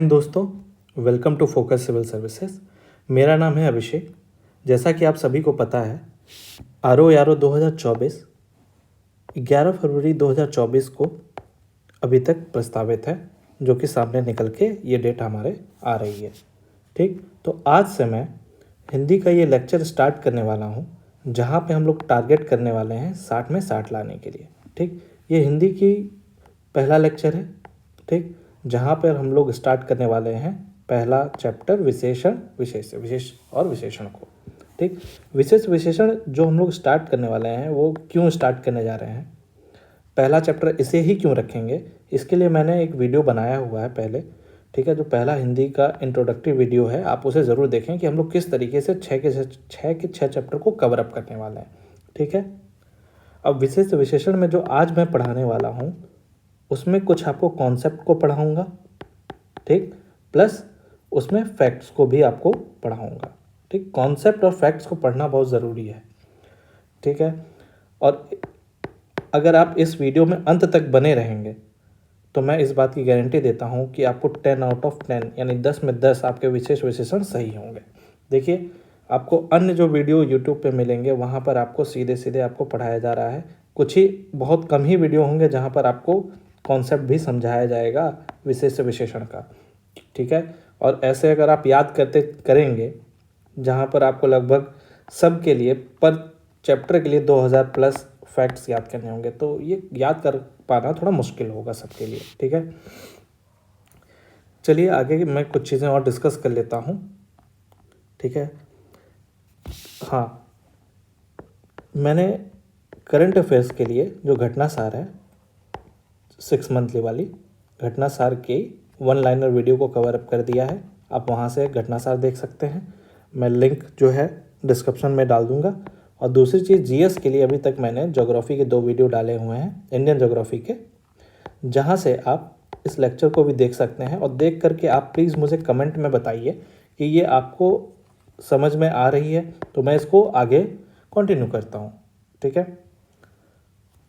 दोस्तों, welcome to focus civil services. मेरा नाम है अभिषेक। जैसा कि आप सभी को पता है, आर ओ आर ओ 2024 11 फरवरी 2024 को अभी तक प्रस्तावित है, जो कि सामने निकल के ये डेट हमारे आ रही है। ठीक, तो आज से मैं हिंदी का ये लेक्चर स्टार्ट करने वाला हूँ, जहाँ पे हम लोग टारगेट करने वाले हैं 60 में 60 लाने के लिए। ठीक, ये हिंदी की पहला लेक्चर है। ठीक, जहाँ पर हम लोग स्टार्ट करने वाले हैं पहला चैप्टर विशेषण, विशेष और विशेषण को। ठीक, विशेष विशेषण जो हम लोग स्टार्ट करने वाले हैं वो क्यों स्टार्ट करने जा रहे हैं, पहला चैप्टर इसे ही क्यों रखेंगे, इसके लिए मैंने एक वीडियो बनाया हुआ है पहले। ठीक है, जो पहला हिंदी का इंट्रोडक्टिव वीडियो है, आप उसे ज़रूर देखें कि हम लोग किस तरीके से छः के छः चैप्टर को कवर अप करने वाले हैं। ठीक है, अब विशेष विशेषण में जो आज मैं पढ़ाने वाला हूँ उसमें कुछ आपको कॉन्सेप्ट को पढ़ाऊँगा। ठीक, प्लस उसमें फैक्ट्स को भी आपको पढ़ाऊँगा। ठीक, कॉन्सेप्ट और फैक्ट्स को पढ़ना बहुत ज़रूरी है। ठीक है, और अगर आप इस वीडियो में अंत तक बने रहेंगे तो मैं इस बात की गारंटी देता हूँ कि आपको 10 आउट ऑफ 10 यानी 10 में 10 आपके विशेष विशेषण सही होंगे। देखिए, आपको अन्य जो वीडियो यूट्यूब पे मिलेंगे वहाँ पर आपको सीधे सीधे आपको पढ़ाया जा रहा है। कुछ ही बहुत कम ही वीडियो होंगे जहाँ पर आपको कॉन्सेप्ट भी समझाया जाएगा विशेष विशेषण का। ठीक है, और ऐसे अगर आप याद करते करेंगे जहाँ पर आपको लगभग सब के लिए पर चैप्टर के लिए 2000 प्लस फैक्ट्स याद करने होंगे, तो ये याद कर पाना थोड़ा मुश्किल होगा सबके लिए। ठीक है, चलिए आगे मैं कुछ चीज़ें और डिस्कस कर लेता हूँ। ठीक है, हाँ, मैंने करंट अफेयर्स के लिए जो घटना सार है 6 मंथली वाली घटना सार के 1 लाइनर वीडियो को कवर अप कर दिया है। आप वहाँ से घटना सार देख सकते हैं। मैं लिंक जो है डिस्क्रिप्शन में डाल दूँगा। और दूसरी चीज़, जीएस के लिए अभी तक मैंने ज्योग्राफी के 2 वीडियो डाले हुए हैं, इंडियन ज्योग्राफी के, जहाँ से आप इस लेक्चर को भी देख सकते हैं। और देख करके आप प्लीज़ मुझे कमेंट में बताइए कि ये आपको समझ में आ रही है, तो मैं इसको आगे कंटिन्यू करता हूँ। ठीक है,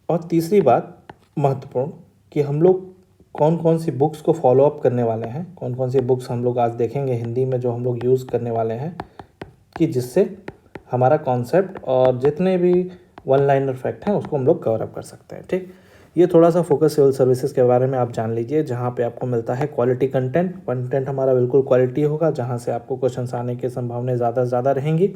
और तीसरी बात महत्वपूर्ण कि हम लोग कौन कौन सी बुक्स को फॉलो अप करने वाले हैं, कौन कौन सी बुक्स हम लोग आज देखेंगे हिंदी में जो हम लोग यूज़ करने वाले हैं, कि जिससे हमारा कॉन्सेप्ट और जितने भी 1 लाइनर फैक्ट हैं उसको हम लोग कवर अप कर सकते हैं। ठीक, ये थोड़ा सा फोकस सिविल सर्विसेज के बारे में आप जान लीजिए, जहाँ पे आपको मिलता है क्वालिटी कंटेंट हमारा बिल्कुल क्वालिटी होगा, जहाँ से आपको क्वेश्चन आने की संभावनाएं ज़्यादा से ज़्यादा रहेंगी।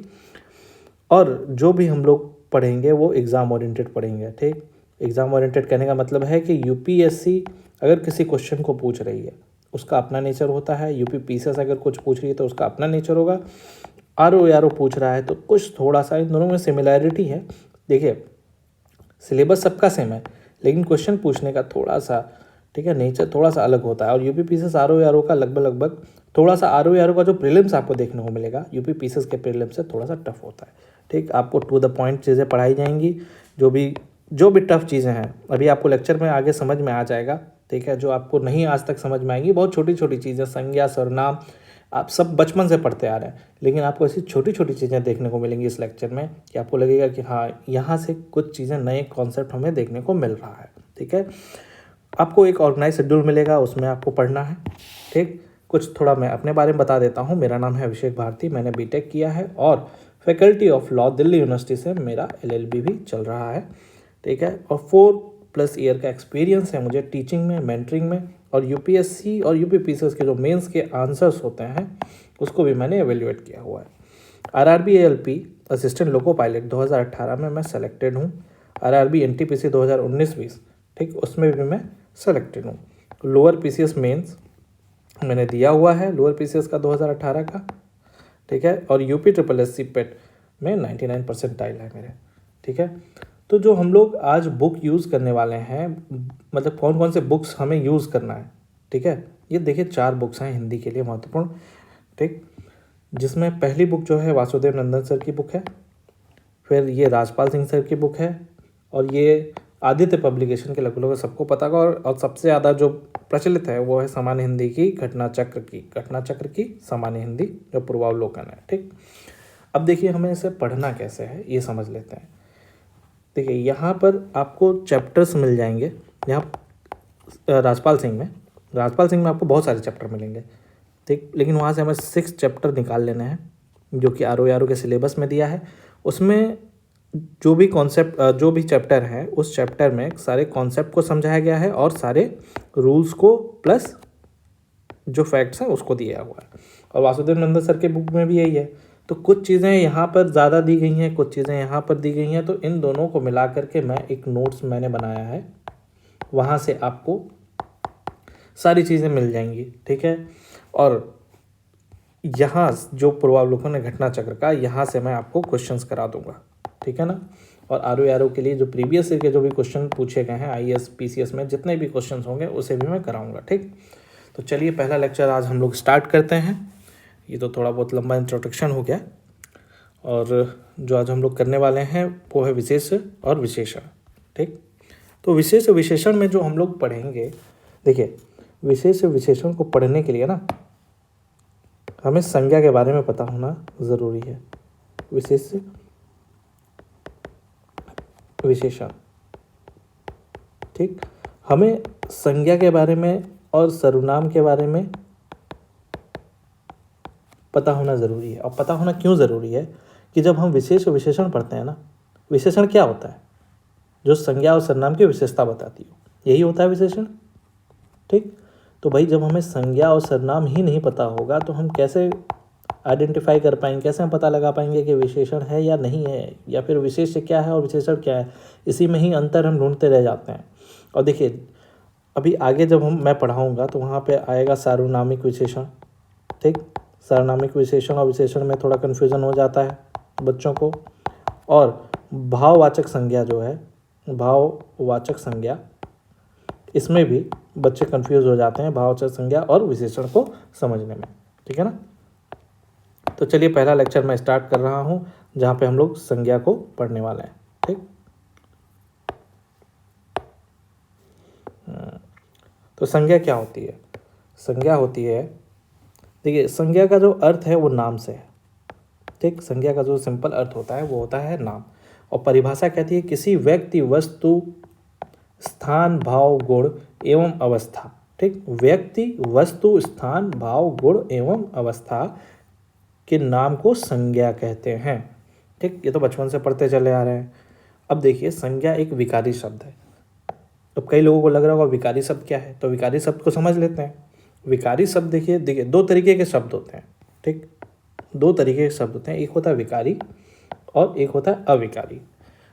और जो भी हम लोग पढ़ेंगे वो एग्ज़ाम ओरिएंटेड पढ़ेंगे। ठीक, एग्ज़ाम ओरिएंटेड कहने का मतलब है कि यूपीएससी अगर किसी क्वेश्चन को पूछ रही है उसका अपना नेचर होता है, यूपी पीसीएस अगर कुछ पूछ रही है तो उसका अपना नेचर होगा, आरओ पूछ रहा है तो कुछ थोड़ा सा इन दोनों में सिमिलैरिटी है। देखिए, सिलेबस सबका सेम है, लेकिन क्वेश्चन पूछने का थोड़ा सा, ठीक है, नेचर थोड़ा सा अलग होता है। और यूपी पीसीएस आरओ का लगभग थोड़ा सा आरओ का जो प्रीलिम्स आपको देखने को मिलेगा यूपी पीसीएस के प्रीलिम्स से थोड़ा सा टफ होता है। ठीक, आपको टू द पॉइंट चीज़ें पढ़ाई जाएंगी, जो भी टफ चीज़ें हैं अभी आपको लेक्चर में आगे समझ में आ जाएगा। ठीक है, जो आपको नहीं आज तक समझ में आएंगी, बहुत छोटी छोटी चीज़ें, संज्ञा सर्वनाम, आप सब बचपन से पढ़ते आ रहे हैं, लेकिन आपको ऐसी छोटी छोटी चीज़ें देखने को मिलेंगी इस लेक्चर में कि आपको लगेगा कि हाँ, यहाँ से कुछ चीज़ें, नए कॉन्सेप्ट हमें देखने को मिल रहा है। ठीक है, आपको एक ऑर्गेनाइज शेड्यूल मिलेगा, उसमें आपको पढ़ना है। ठीक, कुछ थोड़ा मैं अपने बारे में बता देता हूँ। मेरा नाम है अभिषेक भारती, मैंने बीटेक किया है और faculty of law Delhi university से मेरा एलएलबी भी चल रहा है। ठीक है, और 4+ ईयर का एक्सपीरियंस है मुझे टीचिंग में, मेंटरिंग में, और यूपीएससी और यूपी पीसीएस के जो मेंस के आंसर्स होते हैं उसको भी मैंने एवेल्युएट किया हुआ है। RRB ALP assistant loco pilot 2018 में मैं सेलेक्टेड हूँ। आरआरबी एनटीपीसी 2019-20, ठीक, उसमें भी मैं सेलेक्टेड हूँ। लोअर पीसीएस मेंस मैंने दिया हुआ है, लोअर पीसीएस का 2018 का। ठीक है, और यूपी ट्रिपल एस सी पेट में 99 परसेंटाइल है मेरे। ठीक है, तो जो हम लोग आज बुक यूज़ करने वाले हैं, मतलब कौन कौन से बुक्स हमें यूज़ करना है। ठीक है, ये देखिए 4 बुक्स हैं हिंदी के लिए महत्वपूर्ण। ठीक, जिसमें पहली बुक जो है वासुदेव नंदन सर की बुक है, फिर ये राजपाल सिंह सर की बुक है, और ये आदित्य पब्लिकेशन के लगभग सबको पता होगा। और सबसे ज़्यादा जो प्रचलित है वो है सामान्य हिंदी की घटना चक्र की सामान्य हिंदी, जो पूर्वावलोकन है। ठीक, अब देखिए हमें इसे पढ़ना कैसे है ये समझ लेते हैं। देखिए, यहाँ पर आपको चैप्टर्स मिल जाएंगे। यहाँ राजपाल सिंह में आपको बहुत सारे चैप्टर मिलेंगे। ठीक। लेकिन वहाँ से हमें 6 चैप्टर निकाल लेने हैं जो कि ROE के सिलेबस में दिया है। उसमें जो भी कॉन्सेप्ट जो भी चैप्टर है उस चैप्टर में सारे कॉन्सेप्ट को समझाया गया है और सारे रूल्स को प्लस जो फैक्ट्स हैं उसको दिया हुआ है। और वासुदेव नंदन सर के बुक में भी यही है। तो कुछ चीज़ें यहाँ पर ज़्यादा दी गई हैं, कुछ चीज़ें यहाँ पर दी गई हैं, तो इन दोनों को मिला करके मैं एक नोट्स मैंने बनाया है, वहाँ से आपको सारी चीज़ें मिल जाएंगी। ठीक है। और यहाँ जो पूर्वावलोकन है घटना चक्र का, यहाँ से मैं आपको क्वेश्चंस करा दूंगा। ठीक है ना। और ROE के लिए जो प्रीवियस ईयर के जो भी क्वेश्चन पूछे गए हैं IAS PCS में जितने भी क्वेश्चन होंगे उसे भी मैं कराऊंगा। ठीक। तो चलिए पहला लेक्चर आज हम लोग स्टार्ट करते हैं। ये तो थोड़ा बहुत लंबा इंट्रोडक्शन हो गया। और जो आज हम लोग करने वाले हैं वो है विशेष और विशेषण। ठीक। तो विशेष विशेषण में जो हम लोग पढ़ेंगे, देखिए विशेष विशेषण को पढ़ने के लिए ना हमें संज्ञा के बारे में पता होना ज़रूरी है। विशेष विशेषण, ठीक, हमें संज्ञा के बारे में और सर्वनाम के बारे में पता होना ज़रूरी है। और पता होना क्यों ज़रूरी है कि जब हम विशेष विशेषण पढ़ते हैं ना, विशेषण क्या होता है? जो संज्ञा और सर्वनाम की विशेषता बताती हो, यही होता है विशेषण। ठीक। तो भाई जब हमें संज्ञा और सर्वनाम ही नहीं पता होगा तो हम कैसे आइडेंटिफाई कर पाएंगे, कैसे हम पता लगा पाएंगे कि विशेषण है या नहीं है, या फिर विशेष्य क्या है और विशेषण क्या है? इसी में ही अंतर हम ढूंढते रह जाते हैं। और देखिए अभी आगे जब मैं पढ़ाऊँगा तो वहाँ पे आएगा सार्वनामिक विशेषण। ठीक। सार्वनामिक विशेषण और विशेषण में थोड़ा कन्फ्यूज़न हो जाता है बच्चों को। और भाववाचक संज्ञा जो है, भाववाचक संज्ञा, इसमें भी बच्चे कंफ्यूज हो जाते हैं भाववाचक संज्ञा और विशेषण को समझने में। ठीक है ना। तो चलिए पहला लेक्चर मैं स्टार्ट कर रहा हूँ जहाँ पे हम लोग संज्ञा को पढ़ने वाले हैं। ठीक। तो संज्ञा क्या होती है? संज्ञा होती है, देखिए संज्ञा का जो अर्थ है वो नाम से है। ठीक। संज्ञा का जो सिंपल अर्थ होता है वो होता है नाम। और परिभाषा कहती है किसी व्यक्ति, वस्तु, स्थान, भाव, गुण एवं अवस्था। ठीक। व्यक्ति, वस्तु, स्थान, भाव, गुण एवं अवस्था के नाम को संज्ञा कहते हैं। ठीक। ये तो बचपन से पढ़ते चले आ रहे हैं। अब देखिए संज्ञा एक विकारी शब्द है। अब कई लोगों को लग रहा होगा विकारी शब्द क्या है, तो विकारी शब्द को समझ लेते हैं। विकारी शब्द देखिए दो तरीके के शब्द होते हैं। ठीक। दो तरीके के शब्द होते हैं, एक होता है विकारी और एक होता है अविकारी।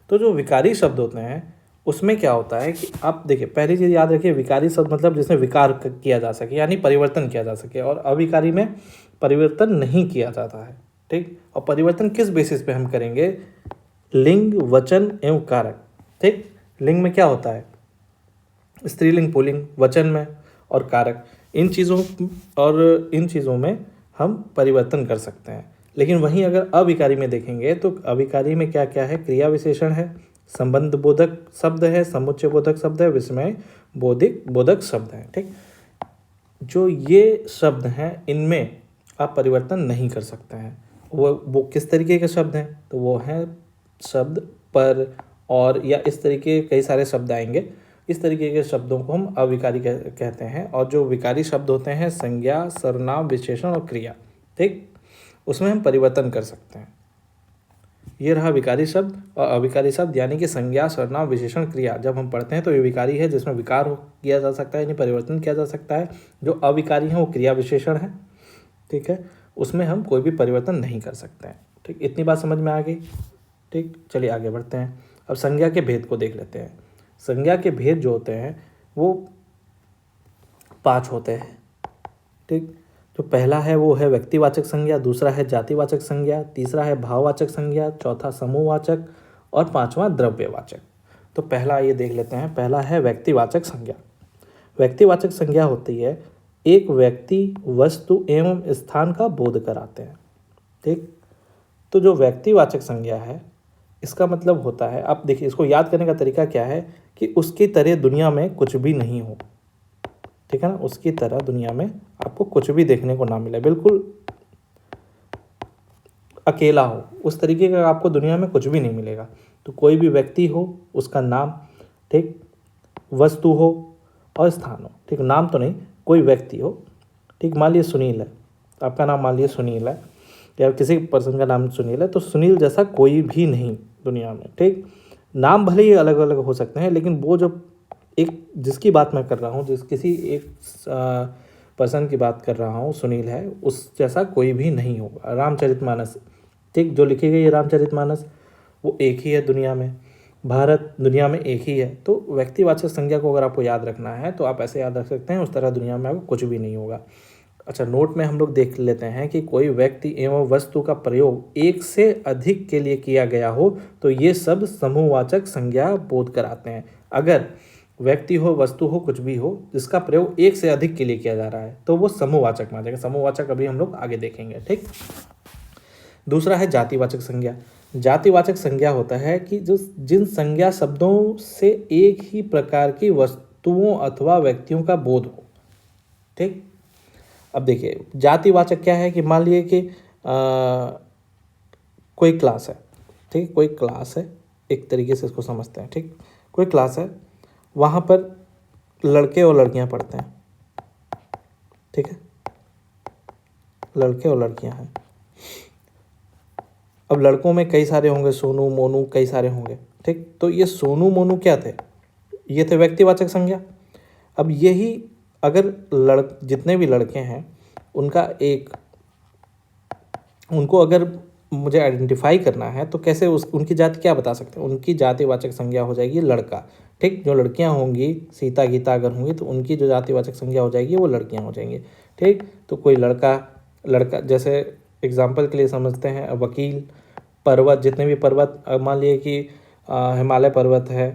तो जो विकारी शब्द होते हैं उसमें क्या होता है कि आप देखिए पहली चीज़ याद रखिए, विकारी शब्द मतलब जिसमें विकार किया जा सके यानी परिवर्तन किया जा सके, और अविकारी में परिवर्तन नहीं किया जाता है। ठीक। और परिवर्तन किस बेसिस पे हम करेंगे? लिंग, वचन एवं कारक। ठीक। लिंग में क्या होता है? स्त्रीलिंग, पुल्लिंग, वचन में और कारक, इन चीज़ों में हम परिवर्तन कर सकते हैं। लेकिन वहीं अगर अविकारी में देखेंगे तो अविकारी में क्या क्या है? क्रिया विशेषण है, संबंध बोधक शब्द है, समुच्चय बोधक शब्द है, विस्मय बोधक शब्द है। ठीक। जो ये शब्द हैं इनमें आप परिवर्तन नहीं कर सकते हैं। वो किस तरीके के शब्द हैं? तो वो हैं शब्द, पर, और, या इस तरीके कई सारे शब्द आएंगे। इस तरीके के शब्दों को हम अविकारी कहते हैं। और जो विकारी शब्द होते हैं संज्ञा, सर्वनाम, विशेषण और क्रिया। ठीक। उसमें हम परिवर्तन कर सकते हैं। ये रहा विकारी शब्द और अविकारी शब्द, यानी कि संज्ञा, सर्वनाम, विशेषण, क्रिया जब हम पढ़ते हैं तो ये विकारी है जिसमें विकार किया जा सकता है यानी परिवर्तन किया जा सकता है। जो अविकारी है वो क्रिया विशेषण है। ठीक है। उसमें हम कोई भी परिवर्तन नहीं कर सकते हैं। ठीक। इतनी बात समझ में आ गई। ठीक। चलिए आगे बढ़ते हैं। अब संज्ञा के भेद को देख लेते हैं। संज्ञा के भेद जो होते हैं वो 5 होते हैं। ठीक। जो पहला है वो है व्यक्तिवाचक संज्ञा, दूसरा है जातिवाचक संज्ञा, तीसरा है भाववाचक संज्ञा, चौथा समूहवाचक और पांचवा द्रव्यवाचक। तो पहला ये देख लेते हैं। पहला है व्यक्तिवाचक संज्ञा। व्यक्तिवाचक संज्ञा होती है एक व्यक्ति, वस्तु एवं स्थान का बोध कराते हैं। ठीक। तो जो व्यक्तिवाचक संज्ञा है इसका मतलब होता है, आप देखिए इसको याद करने का तरीका क्या है कि उसकी तरह दुनिया में कुछ भी नहीं हो। ठीक है ना। उसकी तरह दुनिया में आपको कुछ भी देखने को ना मिले, बिल्कुल अकेला हो, उस तरीके का आपको दुनिया में कुछ भी नहीं मिलेगा। तो कोई भी व्यक्ति हो, उसका नाम, ठीक, वस्तु हो और स्थान हो। ठीक। नाम तो नहीं, कोई व्यक्ति हो। ठीक। मान लीजिए सुनील है, आपका नाम मान लीजिए सुनील है या किसी पर्सन का नाम सुनील है, तो सुनील जैसा कोई भी नहीं दुनिया में, ठीक। नाम भले ही अलग अलग हो सकते हैं, लेकिन वो जो एक जिसकी बात मैं कर रहा हूँ, किसी एक पर्सन की बात कर रहा हूँ, सुनील है, उस जैसा कोई भी नहीं होगा। रामचरितमानस, ठीक, जो लिखी गई है रामचरितमानस, वो एक ही है दुनिया में। भारत दुनिया में एक ही है। तो व्यक्तिवाचक संज्ञा को अगर आपको याद रखना है तो आप ऐसे याद रख सकते हैं, उस तरह दुनिया में आपको कुछ भी नहीं होगा। अच्छा, नोट में हम लोग देख लेते हैं कि कोई व्यक्ति एवं वस्तु का प्रयोग एक से अधिक के लिए किया गया हो तो ये सब समूहवाचक संज्ञा बोध कराते हैं। अगर व्यक्ति हो, वस्तु हो, कुछ भी हो, जिसका प्रयोग एक से अधिक के लिए किया जा रहा है तो वो समूहवाचक माना जाएगा। समूहवाचक अभी हम लोग आगे देखेंगे, ठीक। दूसरा है जातिवाचक संज्ञा। जातिवाचक संज्ञा होता है कि जो जिन संज्ञा शब्दों से एक ही प्रकार की वस्तुओं अथवा व्यक्तियों का बोध हो, ठीक। अब देखिए जातिवाचक क्या है कि मान लीजिए कि कोई क्लास है, ठीक, कोई क्लास है, एक तरीके से इसको समझते हैं, ठीक। कोई क्लास है, वहाँ पर लड़के और लड़कियाँ पढ़ते हैं, ठीक है, लड़के और लड़कियाँ हैं। अब लड़कों में कई सारे होंगे, सोनू मोनू कई सारे होंगे, ठीक। तो ये सोनू मोनू क्या थे? ये थे व्यक्तिवाचक संज्ञा। अब यही अगर जितने भी लड़के हैं उनको अगर मुझे आइडेंटिफाई करना है तो कैसे उनकी जाति क्या बता सकते हैं? उनकी जातिवाचक संज्ञा हो जाएगी लड़का, ठीक। जो लड़कियां होंगी, सीता गीता अगर होंगी तो उनकी जो जातिवाचक संज्ञा हो जाएगी वो लड़कियां हो जाएंगी, ठीक। तो कोई लड़का जैसे एग्जाम्पल के लिए समझते हैं, वकील, पर्वत, जितने भी पर्वत, मान लिए कि हिमालय पर्वत है,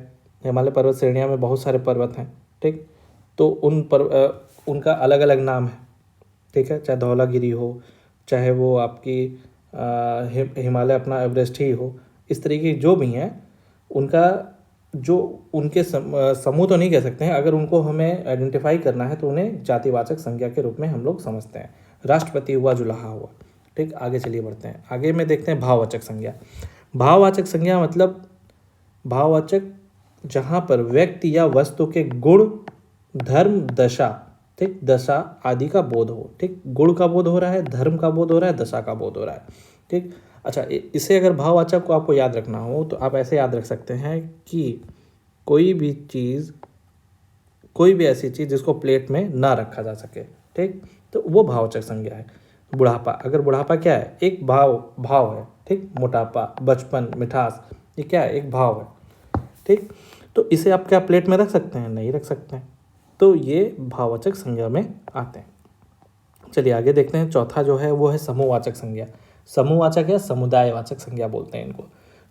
हिमालय पर्वत श्रेणियाँ में बहुत सारे पर्वत हैं, ठीक। तो उनका अलग अलग नाम है, ठीक है, चाहे धौलागिरी हो, चाहे वो आपकी हिमालय अपना एवरेस्ट ही हो, इस तरीके जो भी हैं उनका जो उनके समूह तो नहीं कह सकते हैं, अगर उनको हमें आइडेंटिफाई करना है तो उन्हें जातिवाचक संज्ञा के रूप में हम लोग समझते हैं। राष्ट्रपति हुआ, जुलाहा हुआ, ठीक। आगे चलिए बढ़ते हैं, आगे में देखते हैं भाववाचक संज्ञा। भाववाचक संज्ञा मतलब भाववाचक जहाँ पर व्यक्ति या वस्तु के गुण, धर्म, दशा, ठीक, दशा आदि का बोध हो, ठीक। गुण का बोध हो रहा है, धर्म का बोध हो रहा है, दशा का बोध हो रहा है, ठीक। अच्छा, इसे अगर भाववाचक को आपको याद रखना हो तो आप ऐसे याद रख सकते हैं कि कोई भी ऐसी चीज़ जिसको प्लेट में ना रखा जा सके, ठीक, तो वो भाववाचक संज्ञा है। बुढ़ापा, अगर बुढ़ापा क्या है? एक भाव है, ठीक। मोटापा, बचपन, मिठास, ये क्या है? एक भाव है, ठीक। तो इसे आप क्या प्लेट में रख सकते हैं? नहीं रख सकते हैं, तो ये भाववाचक संज्ञा में आते हैं। चलिए आगे देखते हैं, चौथा जो है वो है समूहवाचक संज्ञा। समूहवाचक या समुदायवाचक संज्ञा बोलते हैं इनको।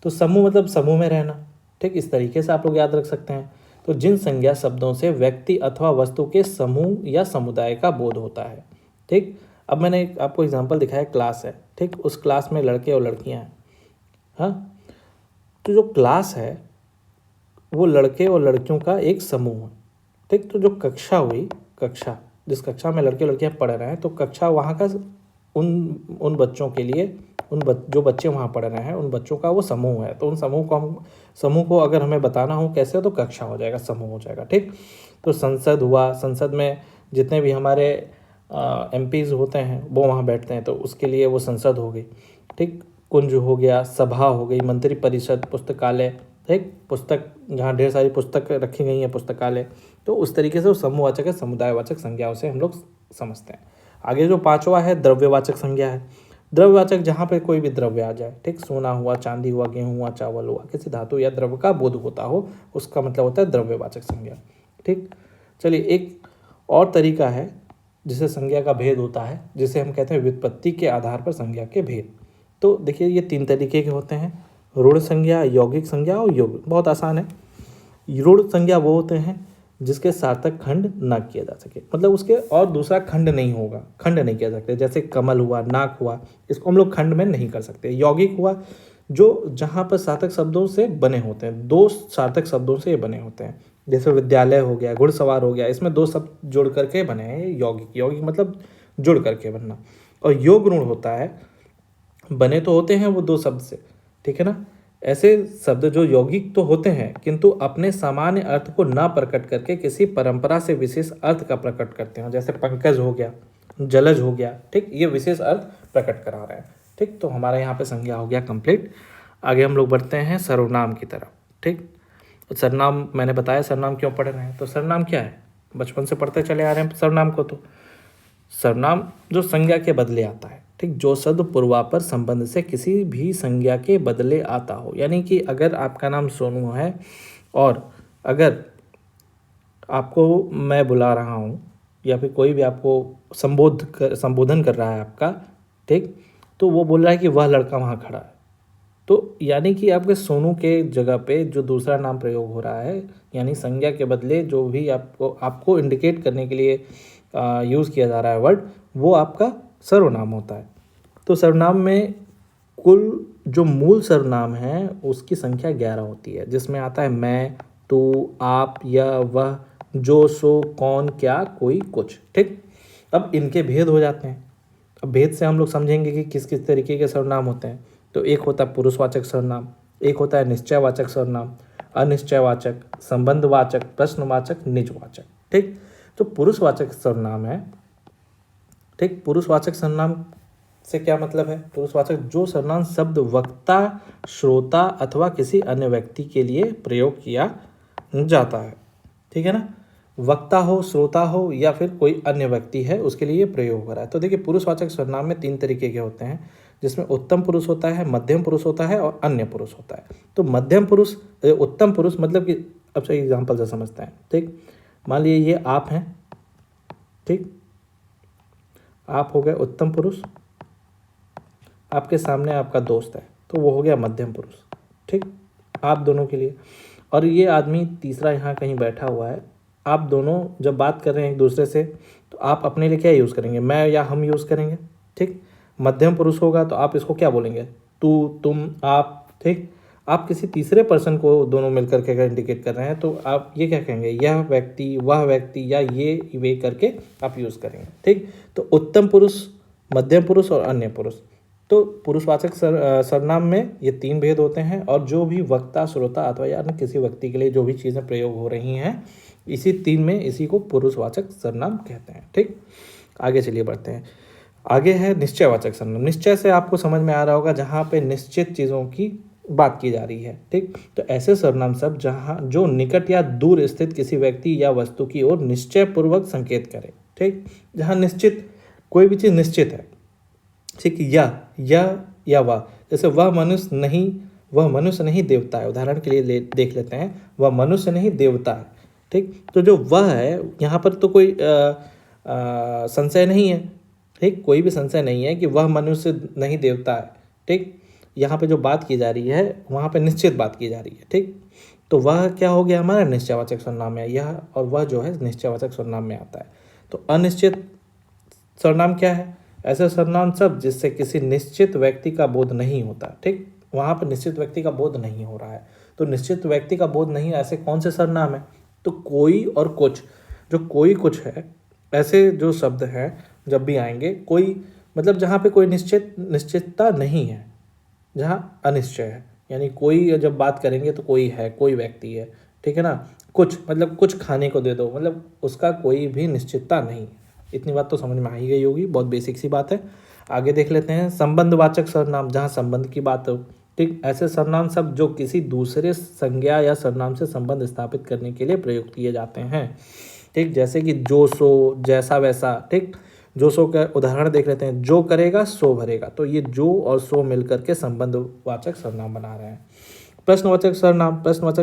तो समूह मतलब समूह में रहना, ठीक, इस तरीके से आप लोग याद रख सकते हैं। तो जिन संज्ञा शब्दों से व्यक्ति अथवा वस्तु के समूह या समुदाय का बोध होता है, ठीक। अब मैंने आपको एग्जांपल दिखाया, क्लास है, ठीक, उस क्लास में लड़के और लड़कियां हैं, हाँ। तो जो क्लास है वो लड़के और लड़कियों का एक समूह है, ठीक। तो जो कक्षा जिस कक्षा में लड़के लड़कियां पढ़ रहे हैं, तो कक्षा वहाँ का उन बच्चों के लिए जो बच्चे वहाँ पढ़ रहे हैं उन बच्चों का वो समूह है। तो उन समूह को अगर हमें बताना हो कैसे, तो कक्षा हो जाएगा, समूह हो जाएगा, ठीक। तो संसद हुआ, संसद में जितने भी हमारे MPs होते हैं वो वहाँ बैठते हैं, तो उसके लिए वो संसद हो गई, ठीक। कुंज हो गया, सभा हो गई, मंत्री परिषद, पुस्तकालय, ठीक, पुस्तक जहाँ ढेर सारी पुस्तक रखी गई हैं, पुस्तकालय। तो उस तरीके से वो समूहवाचक है, समुदायवाचक संज्ञाओं से हम लोग समझते हैं। आगे जो पांचवा है द्रव्यवाचक संज्ञा है। द्रव्यवाचक जहाँ पे कोई भी द्रव्य आ जाए, ठीक, सोना हुआ, चांदी हुआ, गेहूँ हुआ, चावल हुआ, किसी धातु या द्रव्य का बोध होता हो, उसका मतलब होता है द्रव्यवाचक संज्ञा, ठीक। चलिए एक और तरीका है जिसे संज्ञा का भेद होता है, जिसे हम कहते हैं व्युत्पत्ति के आधार पर संज्ञा के भेद। तो देखिए ये 3 तरीके के होते हैं, रूढ़ संज्ञा, यौगिक संज्ञा और योग। बहुत आसान है। रूढ़ संज्ञा वो होते हैं जिसके सार्थक खंड ना किया जा सके, मतलब उसके और दूसरा खंड नहीं होगा, खंड नहीं किया सकते। जैसे कमल हुआ, नाक हुआ, इसको हम लोग खंड में नहीं कर सकते। यौगिक हुआ जो जहाँ पर सार्थक शब्दों से बने होते हैं, 2 सार्थक शब्दों से ये बने होते हैं। जैसे विद्यालय हो गया, घुड़सवार हो गया, इसमें 2 शब्द जुड़ करके बने हैं यौगिक मतलब जुड़ करके बनना। और योग ऋण होता है, बने तो होते हैं वो 2 शब्द से, ठीक है ना। ऐसे शब्द जो यौगिक तो होते हैं किंतु अपने सामान्य अर्थ को ना प्रकट करके किसी परंपरा से विशेष अर्थ का प्रकट करते हैं। जैसे पंकज हो गया, जलज हो गया, ठीक, ये विशेष अर्थ प्रकट करा रहे हैं, ठीक। तो हमारा यहाँ पे संज्ञा हो गया कंप्लीट। आगे हम लोग बढ़ते हैं सर्वनाम की तरफ, ठीक। तो सर्वनाम मैंने बताया सर्वनाम क्यों पढ़ रहे हैं, तो सर्वनाम क्या है, बचपन से पढ़ते चले आ रहे हैं सर्वनाम को। तो सर्वनाम जो संज्ञा के बदले आता है, ठीक, जो शब्द पूर्वापर संबंध से किसी भी संज्ञा के बदले आता हो। यानी कि अगर आपका नाम सोनू है और अगर आपको मैं बुला रहा हूँ या फिर कोई भी आपको संबोधन कर रहा है आपका, ठीक, तो वो बोल रहा है कि वह लड़का वहाँ खड़ा है, तो यानी कि आपके सोनू के जगह पे जो दूसरा नाम प्रयोग हो रहा है, यानी संज्ञा के बदले जो भी आपको इंडिकेट करने के लिए यूज़ किया जा रहा है वर्ड, वो आपका सर्वनाम होता है। तो सर्वनाम में कुल जो मूल सर्वनाम है उसकी संख्या 11 होती है, जिसमें आता है मैं, तू, आप, यह, वह, जो, सो, कौन, क्या, कोई, कुछ, ठीक। अब इनके भेद हो जाते हैं। अब भेद से हम लोग समझेंगे कि किस किस तरीके के सर्वनाम होते हैं। तो एक होता है पुरुषवाचक सर्वनाम, एक होता है निश्चयवाचक सर्वनाम, अनिश्चयवाचक, संबंधवाचक, प्रश्नवाचक, निजवाचक, ठीक। तो पुरुषवाचक सर्वनाम है, ठीक। पुरुषवाचक सर्वनाम से क्या मतलब है, पुरुषवाचक जो सर्वनाम शब्द वक्ता, श्रोता अथवा किसी अन्य व्यक्ति के लिए प्रयोग किया जाता है, ठीक है ना। वक्ता हो, श्रोता हो या फिर कोई अन्य व्यक्ति है उसके लिए प्रयोग हो रहा है। तो देखिए पुरुषवाचक सर्वनाम में 3 तरीके के होते हैं, जिसमें उत्तम पुरुष होता है, मध्यम पुरुष होता है और अन्य पुरुष होता है। तो मध्यम पुरुष, उत्तम पुरुष मतलब कि अब से एग्जाम्पल से समझते हैं, ठीक। मान लीजिए ये आप हैं, ठीक, आप हो गए उत्तम पुरुष, आपके सामने आपका दोस्त है तो वो हो गया मध्यम पुरुष, ठीक, आप दोनों के लिए। और ये आदमी तीसरा यहाँ कहीं बैठा हुआ है, आप दोनों जब बात कर रहे हैं एक दूसरे से तो आप अपने लिए क्या यूज़ करेंगे, मैं या हम यूज़ करेंगे, ठीक। मध्यम पुरुष होगा तो आप इसको क्या बोलेंगे, तू, तुम, आप, ठीक। आप किसी तीसरे पर्सन को दोनों मिलकर के अगर इंडिकेट कर रहे हैं तो आप ये क्या कहेंगे, यह व्यक्ति, वह व्यक्ति या ये वे करके आप यूज़ करेंगे, ठीक। तो उत्तम पुरुष, मध्यम पुरुष और अन्य पुरुष। तो पुरुषवाचक सर्वनाम में ये 3 भेद होते हैं और जो भी वक्ता, श्रोता अथवा या अन्य किसी व्यक्ति के लिए जो भी चीज़ें प्रयोग हो रही हैं इसी 3 में इसी को पुरुषवाचक सर्वनाम कहते हैं, ठीक। आगे चलिए बढ़ते हैं। आगे है निश्चयवाचक सर्वनाम। निश्चय से आपको समझ में आ रहा होगा जहाँ पे निश्चित चीज़ों की बात की जा रही है, ठीक। तो ऐसे सर्वनाम शब्द जहाँ जो निकट या दूर स्थित किसी व्यक्ति या वस्तु की ओर निश्चय पूर्वक संकेत करे, ठीक। जहाँ निश्चित कोई भी चीज़ निश्चित है, ठीक, या वह, जैसे वह मनुष्य नहीं देवता है, उदाहरण के लिए देख लेते हैं, वह मनुष्य नहीं देवता है, ठीक। तो जो वह है यहाँ पर तो कोई संशय नहीं है, ठीक, कोई भी संशय नहीं है कि वह मनुष्य नहीं देवता है, ठीक। यहाँ पे जो बात की जा रही है वहाँ पे निश्चित बात की जा रही है, ठीक। तो वह क्या हो गया हमारा निश्चयवाचक सर्वनाम में, यह और वह जो है निश्चयवाचक सर्वनाम में आता है। तो अनिश्चित सर्वनाम क्या है, ऐसे सर्वनाम शब्द जिससे किसी निश्चित व्यक्ति का बोध नहीं होता, ठीक। वहाँ पर निश्चित व्यक्ति का बोध नहीं हो रहा है, तो निश्चित व्यक्ति का बोध नहीं, ऐसे कौन से सर्वनाम है, तो कोई और कुछ। जो कोई कुछ है ऐसे जो शब्द हैं जब भी आएंगे, कोई मतलब जहाँ पे कोई निश्चितता नहीं है, जहाँ अनिश्चय है, यानी कोई जब बात करेंगे तो कोई है, कोई व्यक्ति है, ठीक है ना। कुछ मतलब कुछ खाने को दे दो, मतलब उसका कोई भी निश्चितता नहीं। इतनी बात तो समझ में आ ही गई होगी, बहुत बेसिक सी बात है। आगे देख लेते हैं संबंधवाचक सर्वनाम, जहाँ संबंध की बात हो, ठीक। ऐसे सर्वनाम शब्द जो किसी दूसरे संज्ञा या सर्वनाम से संबंध स्थापित करने के लिए प्रयोग किए जाते हैं, ठीक। जैसे कि जो, सो, जैसा, वैसा, ठीक। जो, सो का उदाहरण देख लेते हैं, जो करेगा सो भरेगा। तो ये जो और सो मिलकर के संबंधवाचक सर्वनाम बना रहे हैं। प्रश्नवाचक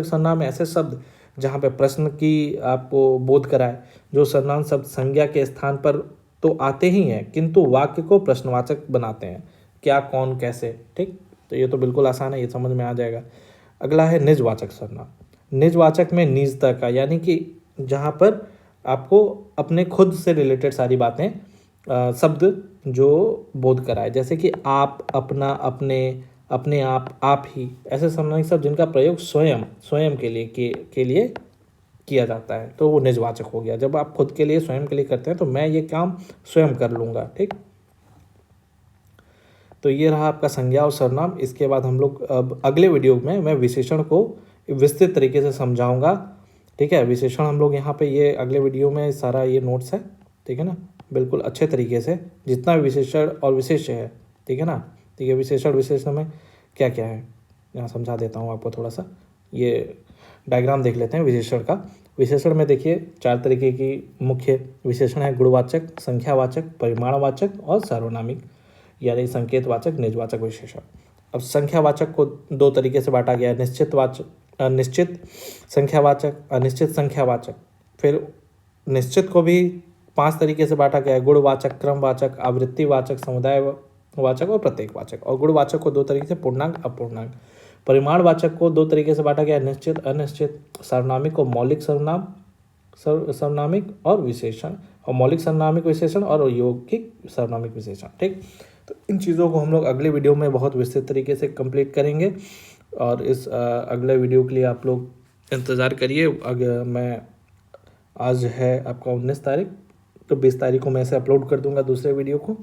सर्वनाम ऐसे शब्द जहाँ पे प्रश्न की आपको बोध कराए। जो सर्वनाम शब्द संज्ञा के स्थान पर तो आते ही हैं किंतु वाक्य को प्रश्नवाचक बनाते हैं, क्या, कौन, कैसे, ठीक। तो ये तो बिल्कुल आसान है, ये समझ में आ जाएगा। अगला है निजवाचक सर्वनाम। निजवाचक में निजता का, यानी कि जहाँ पर आपको अपने खुद से रिलेटेड सारी बातें शब्द जो बोध कराए, जैसे कि आप, अपना, अपने आप ही, ऐसे सामान्य शब्द जिनका प्रयोग स्वयं के लिए किया जाता है, तो वो निजवाचक हो गया। जब आप खुद के लिए, स्वयं के लिए करते हैं तो मैं ये काम स्वयं कर लूँगा, ठीक। तो ये रहा आपका संज्ञा और सर्वनाम। इसके बाद हम लोग अब अगले वीडियो में मैं विशेषण को विस्तृत तरीके से समझाऊंगा, ठीक है। विशेषण हम लोग यहाँ पे ये अगले वीडियो में सारा ये नोट्स है, ठीक है ना। बिल्कुल अच्छे तरीके से, जितना भी विशेषण और विशेष्य है, ठीक है ना। ठीक है, विशेषण विशेषण में क्या क्या है यहाँ समझा देता हूँ आपको थोड़ा सा। ये डायग्राम देख लेते हैं विशेषण का। विशेषण में देखिए 4 तरीके की मुख्य विशेषण है: गुणवाचक, संख्यावाचक, परिमाणवाचक और सार्वनामिक, यानी संकेतवाचक, निजवाचक विशेषण। अब संख्यावाचक को 2 तरीके से बांटा गया है: निश्चित संख्यावाचक, अनिश्चित संख्यावाचक। फिर निश्चित को भी 5 तरीके से बांटा गया है: गुणवाचक, क्रमवाचक, आवृत्तिवाचक, समुदाय वाचक और प्रत्येकवाचक। और गुणवाचक को 2 तरीके से, पूर्णांक, अपूर्णांक। परिमाणवाचक को 2 तरीके से बांटा गया है: निश्चित, अनिश्चित। सार्वनामिक को मौलिक सर्वनाम, सर्वनामिक और विशेषण, और मौलिक सर्वनामिक विशेषण और यौगिक सर्वनामिक विशेषण। ठीक, तो इन चीज़ों को हम लोग अगले वीडियो में बहुत विस्तृत तरीके से कंप्लीट करेंगे। और इस अगले वीडियो के लिए आप लोग इंतज़ार करिए। अगर मैं आज है आपका 19 तारीख, तो 20 तारीख को मैं इसे अपलोड कर दूंगा दूसरे वीडियो को।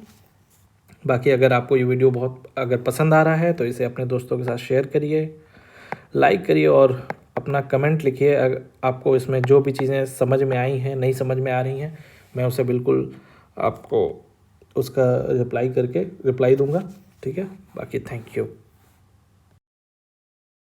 बाकी अगर आपको ये वीडियो बहुत अगर पसंद आ रहा है तो इसे अपने दोस्तों के साथ शेयर करिए, लाइक करिए और अपना कमेंट लिखिए। अगर आपको इसमें जो भी चीज़ें समझ में आई हैं, नहीं समझ में आ रही हैं, मैं उसे बिल्कुल आपको उसका रिप्लाई दूंगा। ठीक है, बाकी थैंक यू।